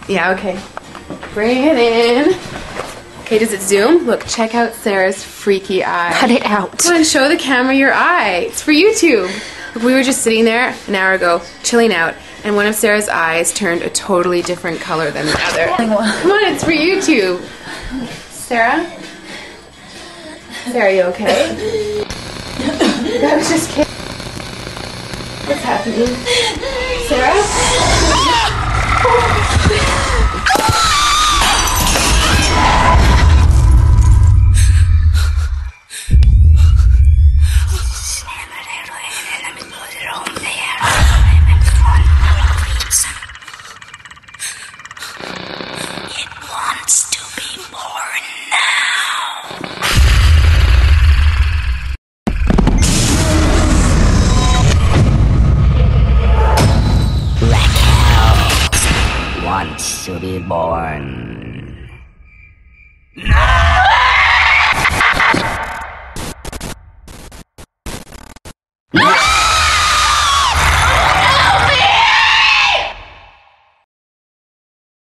Yeah, okay. Bring it in. Okay, does it zoom? Look, check out Sarah's freaky eye. Cut it out. Come on, show the camera your eye. It's for YouTube. Look, we were just sitting there an hour ago, chilling out, and one of Sarah's eyes turned a totally different color than the other. Come on, it's for YouTube. Sarah? Sarah, are you okay? I was just kidding. What's happening? Sarah? It wants to be born now. Raquel wants to be born. No!